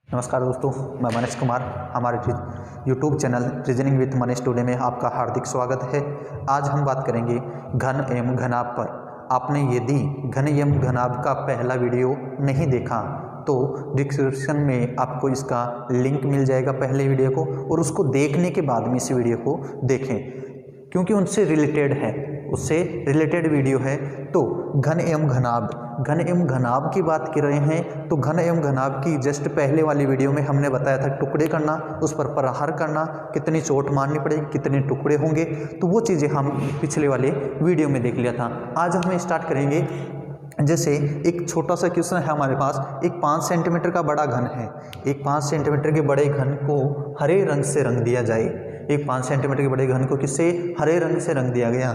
नमस्कार दोस्तों, मैं मनीष कुमार। हमारे YouTube channel reasoning with Manish today में आपका हार्दिक स्वागत है। आज हम बात करेंगे घन एवं घनाभ पर। आपने यदि घन एवं घनाभ का पहला वीडियो नहीं देखा तो डिस्क्रिप्शन में आपको इसका लिंक मिल जाएगा पहले वीडियो को, और उसको देखने के बाद में इस वीडियो को देखें क्योंकि उससे रिलेटेड वीडियो है। तो घन एवं घनाभ की बात कर रहे हैं तो घन एवं घनाभ की जस्ट पहले वाली वीडियो में हमने बताया था टुकड़े करना, उस पर प्रहार करना, कितनी चोट मारनी पड़ेगी, कितने टुकड़े होंगे, तो वो चीज़ें हम पिछले वाले वीडियो में देख लिया था। आज हम स्टार्ट करेंगे। जैसे एक छोटा सा क्वेश्चन है हमारे पास, एक 5 सेंटीमीटर का बड़ा घन है। एक 5 सेंटीमीटर के बड़े घन को हरे रंग से रंग दिया जाए। एक 5 सेंटीमीटर के बड़े घन को किससे? हरे रंग से रंग दिया गया।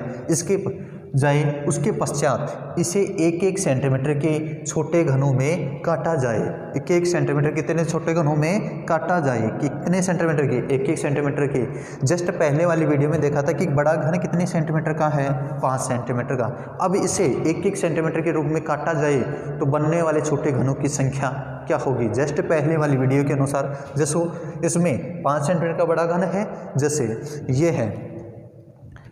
उसके पश्चात इसे 1-1 सेंटीमीटर के छोटे घनों में काटा जाए। 1-1 सेंटीमीटर कितने छोटे घनों में काटा जाए? कितने सेंटीमीटर के? 1-1 सेंटीमीटर के। जस्ट पहले वाली वीडियो में देखा था कि बड़ा घन कितने सेंटीमीटर का है? 5 सेंटीमीटर का। अब इसे 1-1 सेंटीमीटर के रूप में काटा जाए तो बनने वाले छोटे घनों की संख्या क्या होगी? जस्ट पहले वाली वीडियो के अनुसार, जैसे इसमें 5 सेंटीमीटर का बड़ा घन है, जैसे ये है,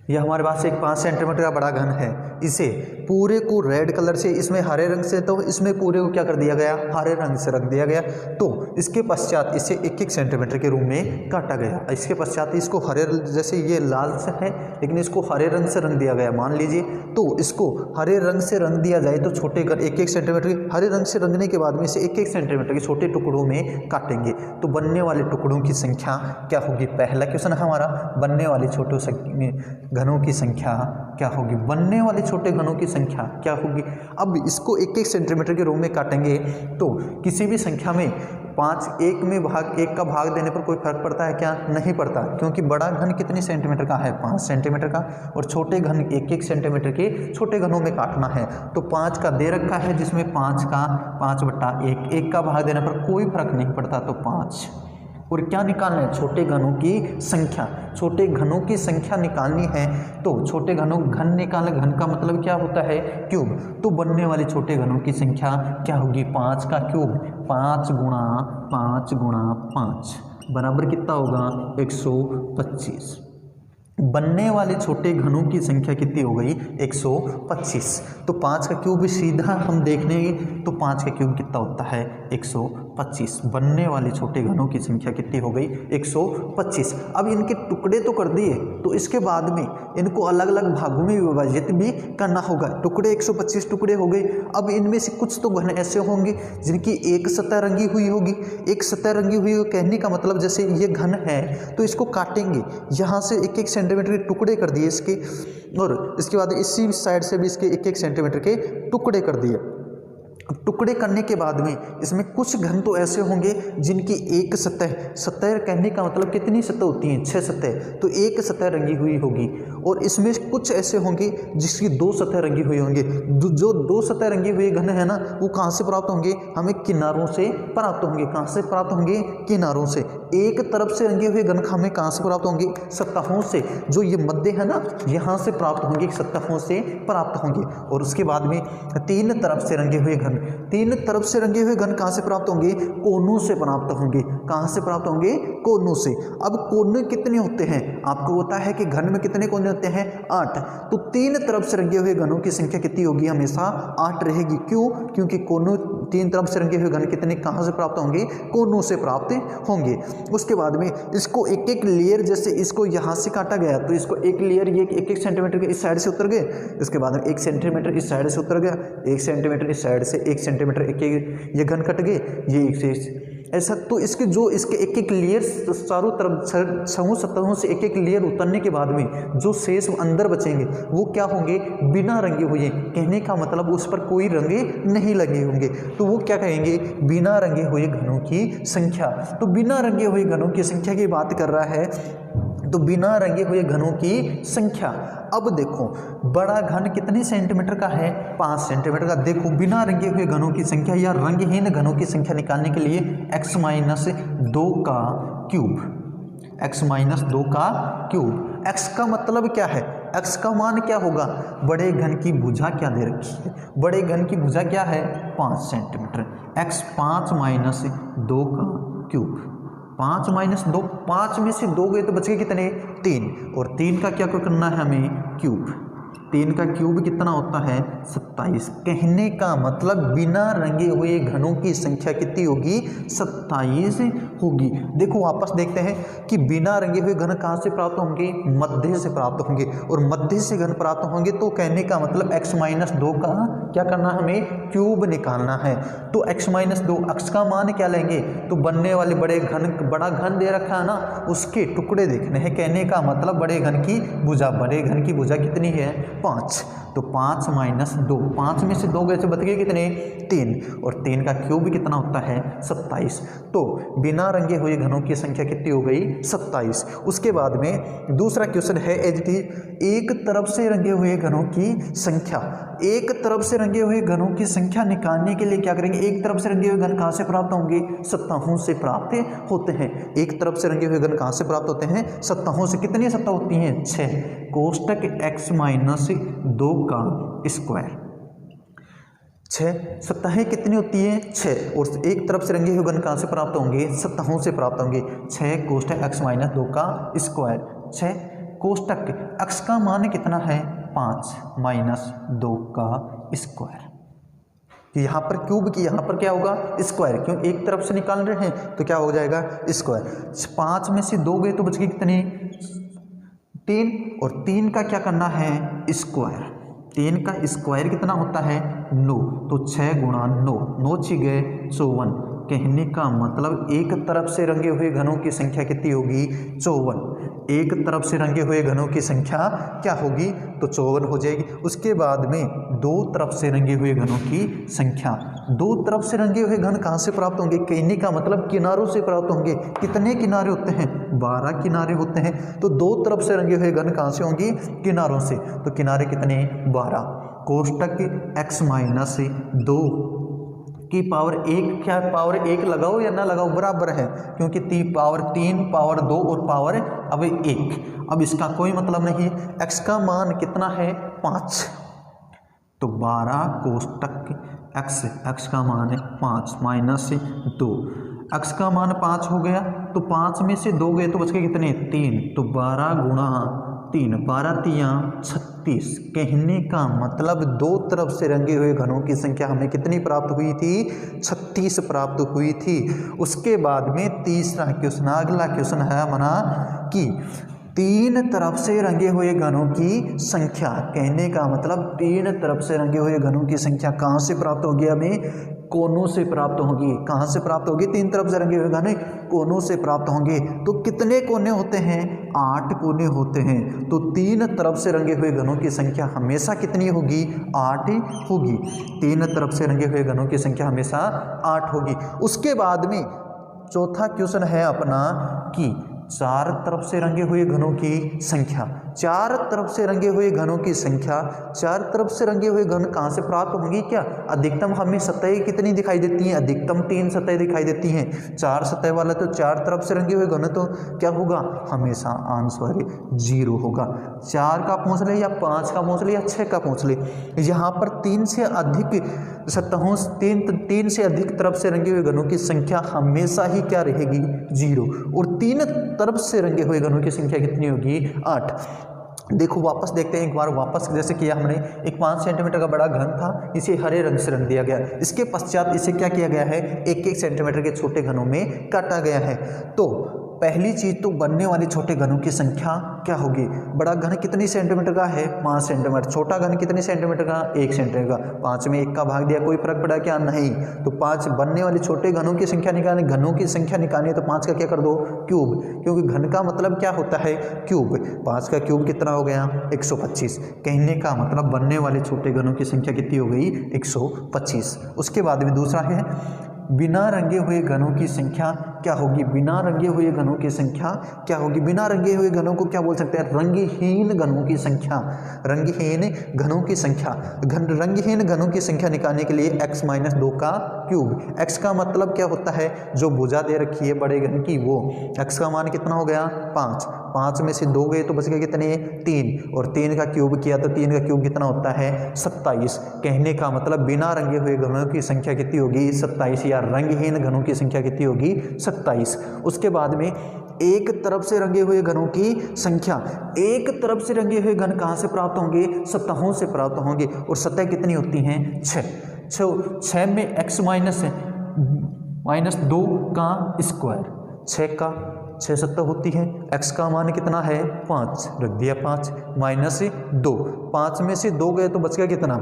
यह हमारे पास एक 5 सेंटीमीटर का बड़ा घन है। इसे पूरे को रेड कलर से, इसमें हरे रंग से, तो इसमें पूरे को क्या कर दिया गया? हरे रंग से रख दिया गया। तो इसके पश्चात इसे 1-1 सेंटीमीटर के रूप में काटा गया। इसके पश्चात इसको हरे, जैसे ये लाल से है लेकिन इसको हरे रंग से रंग दिया गया मान लीजिए। तो इसको हरे रंग से रंग दिया जाए तो छोटे 1-1 सेंटीमीटर हरे रंग से रंगने के बाद में इसे 1-1 सेंटीमीटर के छोटे टुकड़ों में काटेंगे तो बनने वाले टुकड़ों की संख्या क्या होगी? पहला क्वेश्चन है हमारा, बनने वाले छोटे घनों की संख्या क्या होगी? बनने वाले छोटे घनों की संख्या क्या होगी? अब इसको 1-1 सेंटीमीटर के रूप में काटेंगे तो किसी भी संख्या में 1 का भाग देने पर कोई फर्क पड़ता है क्या? नहीं पड़ता, क्योंकि बड़ा घन कितने सेंटीमीटर का है? 5 सेंटीमीटर का, और छोटे घन 1-1 सेंटीमीटर के छोटे घनों में काटना है। तो 5 का दे रखा है, जिसमें 5 का 5/1, 1 का भाग देने पर कोई फर्क नहीं पड़ता, तो 5। और क्या निकालना है? छोटे घनों की संख्या। छोटे घनों की संख्या निकालनी है तो छोटे घन निकालना, घन का मतलब क्या होता है? क्यूब। तो बनने वाले छोटे घनों की संख्या क्या होगी? 5 का क्यूब, 5 गुणा 5 गुणा 5 बराबर कितना होगा? 125। बनने वाले छोटे घनों की संख्या कितनी हो गई? 125। तो 5 का क्यूब सीधा हम देख लेंगे तो 5 का क्यूब कितना होता है? 125। बनने वाले छोटे घनों की संख्या कितनी हो गई? 125। अब इनके टुकड़े तो कर दिए, तो इसके बाद में इनको अलग अलग भागों में विभाजित भी करना होगा। टुकड़े 125 टुकड़े हो गए। अब इनमें से कुछ तो घन ऐसे होंगे जिनकी एक सतह रंगी हुई होगी। एक सतह रंगी हुई हो कहने का मतलब, जैसे ये घन है तो इसको काटेंगे, यहाँ से 1-1 सेंटीमीटर के टुकड़े कर दिए इसके, और इसके बाद इसी साइड से भी इसके 1-1 सेंटीमीटर के टुकड़े कर दिए। टुकड़े करने के बाद में इसमें कुछ घन तो ऐसे होंगे जिनकी एक सतह कहने का मतलब कितनी सतह होती हैं? 6 सतह। तो एक सतह रंगी हुई होगी, और इसमें कुछ ऐसे होंगे जिसकी 2 सतह रंगी हुई होंगे। जो 2 सतह रंगी हुई घन है ना, वो कहाँ से प्राप्त होंगे? हमें किनारों से प्राप्त होंगे। कहाँ से प्राप्त होंगे? किनारों से। एक तरफ से रंगे हुए घन हमें कहाँ से प्राप्त होंगे? सतहों से। जो ये मध्य है ना, यहाँ से प्राप्त होंगे, सतहों से प्राप्त होंगे। और उसके बाद में 3 तरफ से रंगे हुए घन, 3 तरफ से रंगे हुए घन कहाँ से प्राप्त होंगे? कोनों से प्राप्त होंगे। कहाँ से प्राप्त होंगे? कोनों से। अब कोने कितने होते हैं? आपको होता है कि घन में कितने कोने होते हैं? 8। तो 3 तरफ से रंगे हुए घनों की संख्या कितनी होगी? हमेशा 8 रहेगी। क्यों? क्योंकि कोनों 3 तरफ से रंगे हुए घन कितने कहाँ से प्राप्त होंगे? कोनों से प्राप्त होंगे। उसके बाद में इसको 1-1 लेयर, जैसे इसको यहाँ से काटा गया तो इसको 1 लेयर ये 1-1 सेंटीमीटर के इस साइड से उतर गए, इसके बाद में 1 सेंटीमीटर इस साइड से उतर गया, 1 सेंटीमीटर इस साइड से, 1 सेंटीमीटर ये घन कट गए, ये ऐसा। तो इसके 1-1 लेयर चारों तरफ समूह सतहों से 1-1 लेयर उतरने के बाद में जो शेष अंदर बचेंगे वो क्या होंगे? बिना रंगे हुए। कहने का मतलब उस पर कोई रंगे नहीं लगे होंगे, तो वो क्या कहेंगे? बिना रंगे हुए घनों की संख्या। तो बिना रंगे हुए घनों की संख्या की बात कर रहा है, तो बिना रंगे हुए घनों की संख्या। अब देखो बड़ा घन कितने सेंटीमीटर का है? 5 सेंटीमीटर का। देखो बिना रंगे हुए घनों की संख्या या रंगहीन घनों की संख्या निकालने के लिए x-2 का क्यूब, x-2 का क्यूब। x का मतलब क्या है? x का मान क्या होगा? बड़े घन की भुजा क्या दे रखी है? बड़े घन की भुजा क्या है? 5 सेंटीमीटर। x 5 - 2 का क्यूब। 5 माइनस 2, 5 में से 2 गए तो बच गए कितने 3, और 3 का क्या करना है हमें क्यूब। 3 का क्यूब कितना होता है 27। कहने का मतलब बिना रंगे हुए घनों की संख्या कितनी होगी 27 होगी। देखो वापस देखते हैं कि बिना रंगे हुए घन कहाँ से प्राप्त होंगे, मध्य से प्राप्त होंगे, और मध्य से घन प्राप्त होंगे तो कहने का मतलब x माइनस 2 का क्या करना हमें क्यूब निकालना है। तो x माइनस 2 x का मान क्या लेंगे, तो बनने वाले बड़ा घन दे रखा है ना, उसके टुकड़े देखने हैं। कहने का मतलब बड़े घन की भुजा, बड़े घन की भुजा कितनी है 5। तो 5 माइनस 2, 5 में से 2 गए तो बच गए कितने 3, और 3 का क्यूब कितना होता है 27। तो बिना रंगे हुए घनों की संख्या कितनी हो गई 27। उसके बाद में दूसरा क्वेश्चन है एक तरफ से रंगे हुए घनों की संख्या। एक तरफ से रंगे हुए घनों की संख्या निकालने के लिए क्या करेंगे, एक तरफ से रंगे हुए घन कहाँ से प्राप्त होंगे, सत्ताओं से प्राप्त होते हैं। एक तरफ से रंगे हुए घन कहाँ से प्राप्त होते हैं, सत्ताओं से। कितनी सत्ता होती हैं 6, कोष्टक x माइनस 2 का स्क्वायर। 6 सत्ताएं कितनी होती हैं 6, और एक तरफ से रंगे हुए घन कहाँ से प्राप्त होंगे, सत्ताओं से प्राप्त होंगे। 6 कोष्टक x माइनस 2 का स्क्वायर। 6 कोष्टक x का मान कितना है 5 माइनस 2 का स्क्वायर। यहाँ पर क्यूब की, यहाँ पर क्या होगा स्क्वायर, क्यों एक तरफ से निकाल रहे हैं तो क्या हो जाएगा स्क्वायर। 5 में से 2 गए तो बच गए कितने 3, और 3 का क्या करना है स्क्वायर। 3 का स्क्वायर कितना होता है 9, तो 6 गुणा 9, 9 6 गए 54। कहने का मतलब एक तरफ से रंगे हुए घनों की संख्या कितनी होगी 54। एक तरफ से रंगे हुए घनों की संख्या क्या होगी तो 54 हो जाएगी। उसके बाद में दो तरफ से रंगे हुए घनों की संख्या, दो तरफ से रंगे हुए घन कहाँ से प्राप्त होंगे, कहने का मतलब किनारों से प्राप्त होंगे। कितने किनारे होते हैं 12 किनारे होते हैं, तो दो तरफ से रंगे हुए घन कहाँ से होंगे किनारों से, तो किनारे कितने 12। कोष्टक x माइनस 2 की पावर 1, क्या पावर 1 लगाओ या ना लगाओ बराबर है, क्योंकि पावर 3 पावर 2 और पावर अब 1, अब इसका कोई मतलब नहीं है। x का मान कितना है 5, तो 12 कोष्टक x का मान है 5 माइनस 2, x का मान 5 हो गया, तो 5 में से 2 गए तो बच गए कितने 3, तो 12 गुणा 3, 12 तियां 36। कहने का मतलब दो तरफ से रंगे हुए घनों की संख्या हमें कितनी प्राप्त हुई थी 36 प्राप्त हुई थी। उसके बाद में तीसरा क्वेश्चन, अगला क्वेश्चन है हमारा कि तीन तरफ से रंगे हुए घनों की संख्या, कहने का मतलब तीन तरफ से रंगे हुए घनों की संख्या कहाँ से प्राप्त होगी, हमें कोनों से प्राप्त होगी। कहाँ से प्राप्त होगी, तीन तरफ से रंगे हुए घन कोनों से प्राप्त होंगे। तो कितने कोने होते हैं 8 कोने होते हैं, तो तीन तरफ से रंगे हुए घनों की संख्या हमेशा कितनी होगी 8 होगी। तीन तरफ से रंगे हुए घनों की संख्या हमेशा 8 होगी। उसके बाद में चौथा क्वेश्चन है अपना कि चार तरफ से रंगे हुए घनों की संख्या, चार तरफ से रंगे हुए घनों की संख्या, चार तरफ से रंगे हुए घन कहाँ से प्राप्त होंगी, क्या अधिकतम हमें सतहें कितनी दिखाई देती हैं, अधिकतम 3 सतहें दिखाई देती हैं। 4 सतह वाला तो चार तरफ से रंगे हुए घन तो क्या होगा हमेशा आंसर 0 होगा। 4 का पूछ ले या 5 का पूछ ले या 6 का पूछ ले, यहाँ पर 3 से अधिक सतहों, तीन से अधिक तरफ से रंगे हुए घनों की संख्या हमेशा ही क्या रहेगी 0, और तीन तरफ से रंगे हुए घनों की संख्या कितनी होगी 8। देखो वापस देखते हैं एक बार, वापस जैसे किया हमने, एक 5 सेंटीमीटर का बड़ा घन था, इसे हरे रंग से रंग दिया गया। इसके पश्चात इसे क्या किया गया है, 1-1 सेंटीमीटर के छोटे घनों में काटा गया है। तो पहली चीज तो बनने वाले छोटे घनों की संख्या क्या होगी, बड़ा घन कितनी सेंटीमीटर का है 5 सेंटीमीटर, छोटा घन कितने सेंटीमीटर का 1 सेंटीमीटर का। 5 में 1 का भाग दिया, कोई फर्क पड़ा क्या, नहीं। तो 5 बनने वाले छोटे घनों की संख्या निकालनी, घनों की संख्या निकालनी है तो 5 का क्या कर दो क्यूब, क्योंकि घन का मतलब क्या होता है क्यूब। 5 का क्यूब कितना हो गया 125। कहने का मतलब बनने वाले छोटे घनों की संख्या कितनी हो गई 125। उसके बाद में दूसरा है बिना रंगे हुए घनों की संख्या क्या होगी, बिना रंगे हुए घनों की संख्या क्या होगी। बिना रंगे हुए घनों को क्या बोल सकते हैं, रंगहीन घनों की संख्या, रंगहीन घनों की संख्या। रंगहीन घनों की संख्या निकालने के लिए x माइनस 2 का क्यूब। x का मतलब क्या होता है, जो भुजा दे रखी है बड़े घन की वो, x का मान कितना हो गया 5, 5 में से 2 गए तो बच गए कितने 3, और 3 का क्यूब किया तो 3 का क्यूब कितना होता है 27। कहने का मतलब बिना रंगे हुए घनों की संख्या कितनी होगी 27, या रंगहीन घनों की संख्या कितनी होगी 27। उसके बाद में एक तरफ से रंगे हुए घनों की संख्या, एक तरफ से रंगे हुए घन कहाँ से प्राप्त होंगे सतहों से प्राप्त होंगे, और सतह कितनी होती हैं 6 में x माइनस 2 का स्क्वायर, 6 सतह होती है, x का मान कितना है 5, रख दिया 5 माइनस 2, 5 में से 2 गए तो बच गया कितना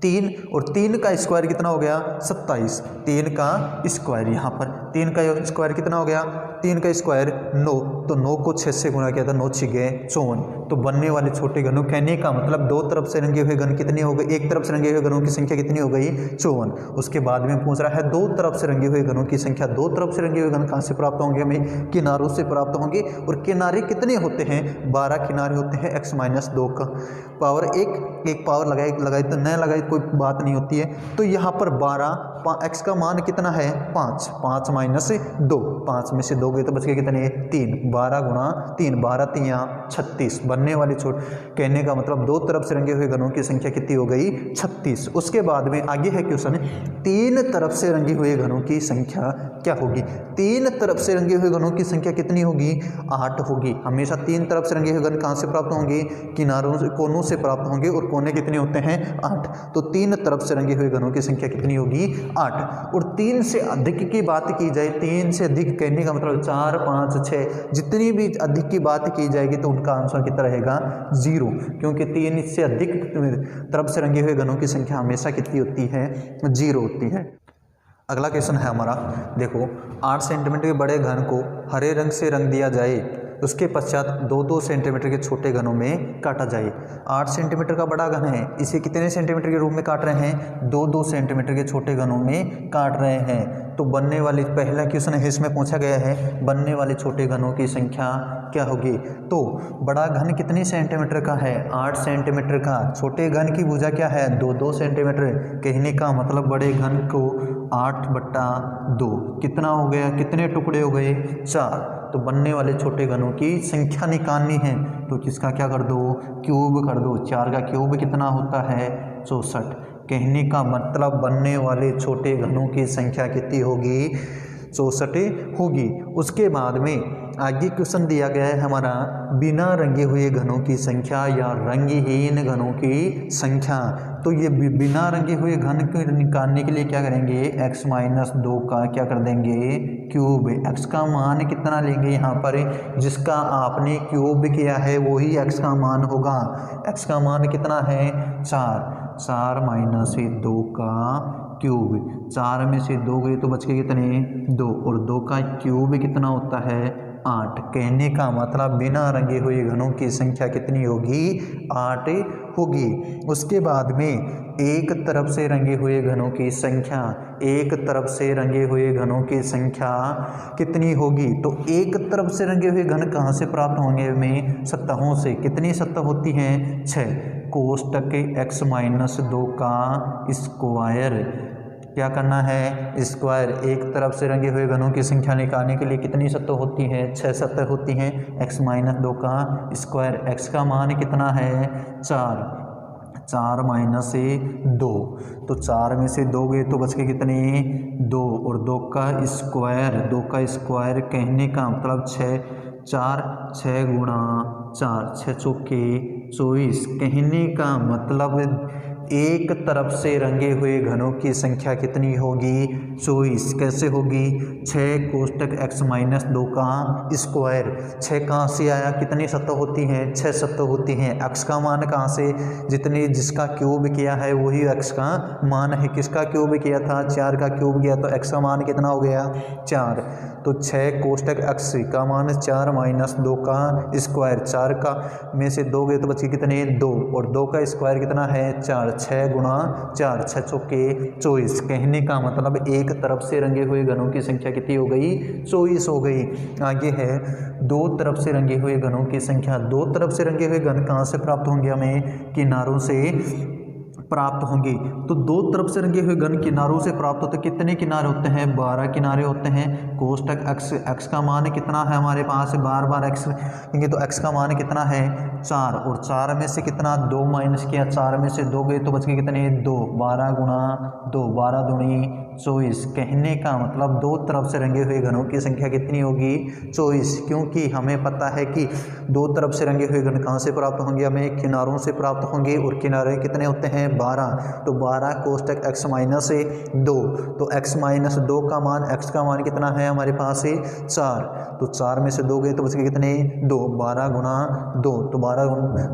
3, और 3 का स्क्वायर कितना हो गया 27, 3 का स्क्वायर, यहाँ पर 3 का स्क्वायर कितना हो गया 3 का स्क्वायर 9, तो 9 को 6 से गुणा किया था 9 छिगे 54, तो बनने वाले छोटे घनों, कहने का मतलब दो तरफ से रंगे हुए घन कितने हो गए, एक तरफ से रंगे हुए घनों की संख्या कितनी हो गई 54। उसके बाद में पूछ रहा है दो तरफ से रंगे हुए घनों की संख्या, दो तरफ से रंगे हुए घन कहाँ से प्राप्त होंगे हमें किनारों से प्राप्त होंगे, और किनारे कितने होते हैं 12 किनारे होते हैं, x-2 का पावर एक पावर लगाई तो न लगाई कोई बात नहीं होती है, तो यहाँ पर 12, x का मान कितना है 5, 5 माइनस 2, 5 में से 2 गए तो बच गए कितने 3, 12 गुणा 3, 12 3 36, बनने वाली छोट, कहने का मतलब दो तरफ से रंगे हुए घनों की संख्या कितनी हो गई 36। उसके बाद में आगे है क्वेश्चन, 3 तरफ से रंगे हुए घनों की संख्या क्या होगी, 3 तरफ से रंगे हुए घनों की संख्या कितनी होगी 8 होगी। हमेशा 3 तरफ से रंगे हुए घन कहाँ से प्राप्त होंगे किनारों से, कोनों से प्राप्त होंगे, और कोने कितने होते हैं 8, तो 3 तरफ से रंगे हुए घनों की संख्या कितनी होगी 8। और 3 से अधिक की बात की जाए, 3 से अधिक कहने का मतलब 4 5 6 जितनी भी अधिक की बात की जाएगी तो उनका आंसर कितना रहेगा 0, क्योंकि 3 से अधिक तरफ से रंगे हुए घनों की संख्या हमेशा कितनी होती है 0 होती है। अगला क्वेश्चन है हमारा, देखो 8 सेंटीमीटर के बड़े घन को हरे रंग से रंग दिया जाए, उसके पश्चात 2-2 सेंटीमीटर के छोटे घनों में काटा जाए। 8 सेंटीमीटर का बड़ा घन है, इसे कितने सेंटीमीटर के रूप में काट रहे हैं 2-2 सेंटीमीटर के छोटे घनों में काट रहे हैं। तो बनने वाली, पहला क्वेश्चन है इसमें पूछा गया है बनने वाले छोटे घनों की संख्या क्या होगी। तो बड़ा घन कितने सेंटीमीटर का है 8 सेंटीमीटर का, छोटे घन की भुजा क्या है 2-2 सेंटीमीटर, कहने का मतलब बड़े घन को 8/2 कितना हो गया, कितने टुकड़े हो गए 4। तो बनने वाले छोटे घनों की संख्या निकालनी है तो किसका क्या कर दो क्यूब कर दो, 4 का क्यूब कितना होता है 64। कहने का मतलब बनने वाले छोटे घनों की संख्या कितनी होगी 64 होगी। उसके बाद में आगे क्वेश्चन दिया गया है हमारा बिना रंगे हुए घनों की संख्या या रंगहीन घनों की संख्या। तो ये बिना रंगे हुए घन को निकालने के लिए क्या करेंगे x-2 का क्या कर देंगे क्यूब, x का मान कितना लेंगे यहाँ पर, जिसका आपने क्यूब किया है वही x का मान होगा। x का मान कितना है 4 माइनस 2 का क्यूब, 4 में से 2 गए तो बच गए कितने 2, और 2 का क्यूब कितना होता है 8। कहने का मतलब बिना रंगे हुए घनों की संख्या कितनी होगी 8 होगी। उसके बाद में एक तरफ से रंगे हुए घनों की संख्या, एक तरफ से रंगे हुए घनों की संख्या कितनी होगी, तो एक तरफ से रंगे हुए घन कहाँ से प्राप्त होंगे हमें सतहों से, कितनी सतह होती हैं 6, कोष्टक x-2 का स्क्वायर, क्या करना है स्क्वायर, एक तरफ से रंगे हुए घनों की संख्या निकालने के लिए कितनी सतह होती हैं 6 सतह होती हैं, x-2 का स्क्वायर, x का मान कितना है 4 माइनस 2, तो 4 में से 2 गए तो बच के कितने 2, और 2 का स्क्वायर कहने का मतलब 6 गुणा 4 6 चौके 24, कहने का मतलब एक तरफ से रंगे हुए घनों की संख्या कितनी होगी 24। कैसे होगी 6 कोष्टक x-2 का स्क्वायर, 6 कहाँ से आया, कितनी सतह होती हैं 6 सतह होती हैं, x का मान कहाँ से, जिसका क्यूब किया है वही x का मान है, किसका क्यूब किया था 4 का क्यूब किया तो x का मान कितना हो गया 4, तो 6 कोष्टक x का मान 4 माइनस 2 का स्क्वायर, 4 का में से 2 गए तो बचे कितने 2, और 2 का स्क्वायर कितना है 4, 6 गुणा 4 6 चौके 24, कहने का मतलब एक तरफ से रंगे हुए घनों की संख्या कितनी हो गई 24 हो गई। आगे है दो तरफ से रंगे हुए घनों की संख्या, दो तरफ से रंगे हुए घन कहाँ से प्राप्त होंगे हमें किनारों से, प्राप्त होंगे। तो दो तरफ से रंगे हुए घन किनारों से प्राप्त होते कितने किनारे होते हैं? 12 किनारे होते हैं। कोष्टक x का मान कितना है हमारे पास? बार बार x लेंगे तो x का मान कितना है? 4, और 4 में से कितना 2 माइनस किया, 4 में से 2 गए तो बच गए कितने? 2। 12 गुणा 2, 12 दूनी 24। कहने का मतलब दो तरफ से रंगे हुए घनों की संख्या कितनी होगी? 24, क्योंकि हमें पता है कि दो तरफ से रंगे हुए घन कहाँ से प्राप्त होंगे? हमें किनारों से प्राप्त होंगे, और किनारे कितने होते हैं? 12। तो 12 कोष्टक x माइनस 2, तो x माइनस 2 का मान, x का मान कितना है हमारे पास? 4। तो 4 में से 2 गए तो बच गए कितने? 2। 12 गुणा 2, तो 12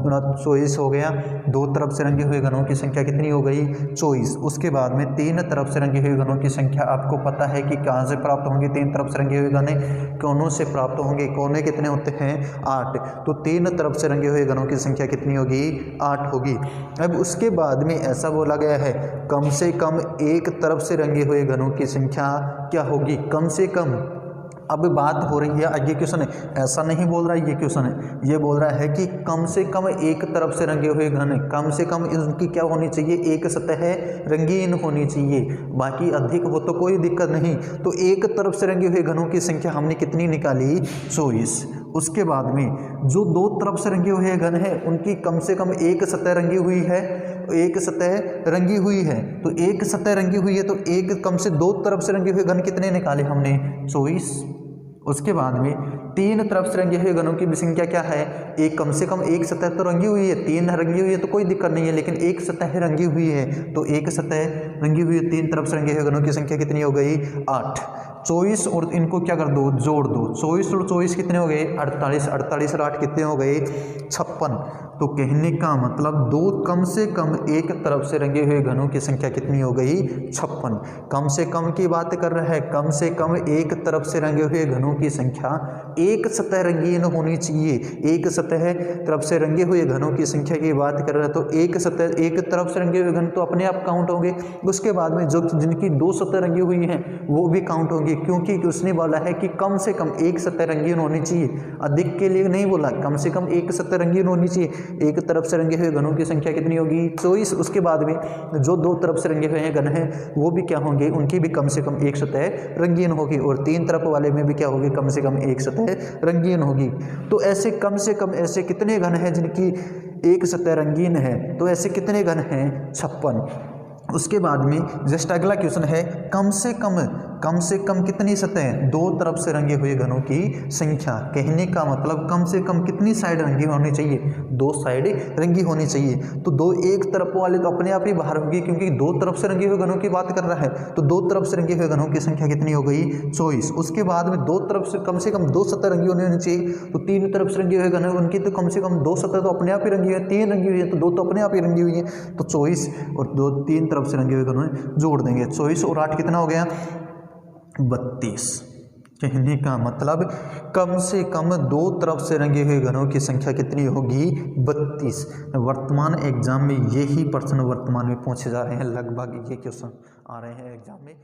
गुणा 24 हो गया। दो तरफ से रंगे हुए घनों की संख्या कितनी हो गई? 24। उसके बाद में तीन तरफ से रंगे हुए घनों की संख्या आपको पता है कि कहाँ से प्राप्त होंगे? तीन तरफ से रंगे हुए घने कोनों से प्राप्त होंगे। कोने कितने होते हैं? 8। तो तीन तरफ से रंगे हुए घनों की संख्या कितनी होगी? 8 होगी। अब उसके बाद में ऐसा बोला गया है कम से कम एक तरफ से रंगे हुए घनों की संख्या क्या होगी? कम से कम। अब बात हो रही है, ये क्वेश्चन है, ऐसा नहीं बोल रहा है ये क्वेश्चन है, ये बोल रहा है कि कम से कम एक तरफ से रंगे हुए घन, कम से कम उनकी क्या होनी चाहिए? एक सतह रंगीन होनी चाहिए, बाकी अधिक हो तो कोई दिक्कत नहीं। तो एक तरफ से रंगे हुए घनों की संख्या हमने कितनी निकाली? 24। उसके बाद में जो दो तरफ से रंगे हुए घन है उनकी कम से कम एक सतह रंगी हुई है, एक सतह रंगी हुई है। तो एक सतह रंगी हुई है तो एक कम से दो तरफ से रंगे हुए घन कितने निकाले हमने? 24। उसके बाद में तीन तरफ से रंगे हुए घनों की भी संख्या क्या है? एक कम से कम एक सतह तो रंगी हुई है, तीन रंगी हुई है तो कोई दिक्कत नहीं है, लेकिन एक सतह रंगी हुई है। तो एक सतह रंगी हुई है, तीन तरफ से रंगे हुए घनों की संख्या कितनी हो गई? 8। 24 और इनको क्या कर दो? जोड़ दो। 24 और 24 कितने हो गए? 48। 48 और 8 कितने हो गए? 56। तो कहने का मतलब दो कम से कम एक तरफ से रंगे हुए घनों की संख्या कितनी हो गई? 56। कम से कम की बात कर रहा है, कम से कम एक तरफ से रंगे हुए घनों की संख्या एक सतह रंगीन होनी चाहिए। एक सतह तरफ से रंगे हुए घनों की संख्या की बात कर रहा है तो एक सतह, एक तरफ से रंगे हुए घन तो अपने आप काउंट होंगे। उसके बाद में जो जिनकी दो सतह रंगी हुई हैं वो भी काउंट होंगी, क्योंकि उसने बोला है कि कम से कम एक सतह रंगीन होनी चाहिए, अधिक के लिए नहीं बोला, कम से कम एक सतह रंगीन होनी चाहिए। एक तरफ से रंगे हुए घनों की संख्या कितनी होगी? 24। उसके बाद में जो दो तरफ से रंगे हुए घन हैं वो भी क्या होंगे? उनकी भी कम से कम एक सतह रंगीन होगी, और तीन तरफ वाले में भी क्या होगी? कम से कम एक सतह रंगीन होगी। तो ऐसे कम से कम ऐसे कितने घन हैं जिनकी एक सतह रंगीन है? तो ऐसे कितने घन हैं? 56। उसके बाद में जस्ट अगला क्वेश्चन है कम से कम कितनी सतह? दो तरफ से रंगे हुए घनों की संख्या। कहने का मतलब कम से कम कितनी साइड रंगी होनी चाहिए? दो साइड रंगी होनी चाहिए। तो दो एक तरफ वाले तो अपने आप ही बाहर होगी, क्योंकि दो तरफ से रंगे हुए घनों की बात कर रहा है। तो दो तरफ से रंगे हुए घनों की संख्या कितनी हो गई? 24। उसके बाद में दो तरफ से कम दो सतह रंगी होनी चाहिए। तो तीन तरफ से रंगे हुए घन उनकी तो कम से कम दो सतह तो अपने आप ही रंगी हुई है, तीन रंगी हुई है तो दो तो अपने आप ही रंगी हुई है। तो 24 और दो तीन तरफ से रंगे हुए घनों जोड़ देंगे। 24 और 8 कितना हो गया? 32। कहने का मतलब कम से कम दो तरफ से रंगे हुए घनों की संख्या कितनी होगी? 32। वर्तमान एग्जाम में यही प्रश्न वर्तमान में पूछे जा रहे हैं, लगभग ये क्वेश्चन आ रहे हैं एग्जाम में।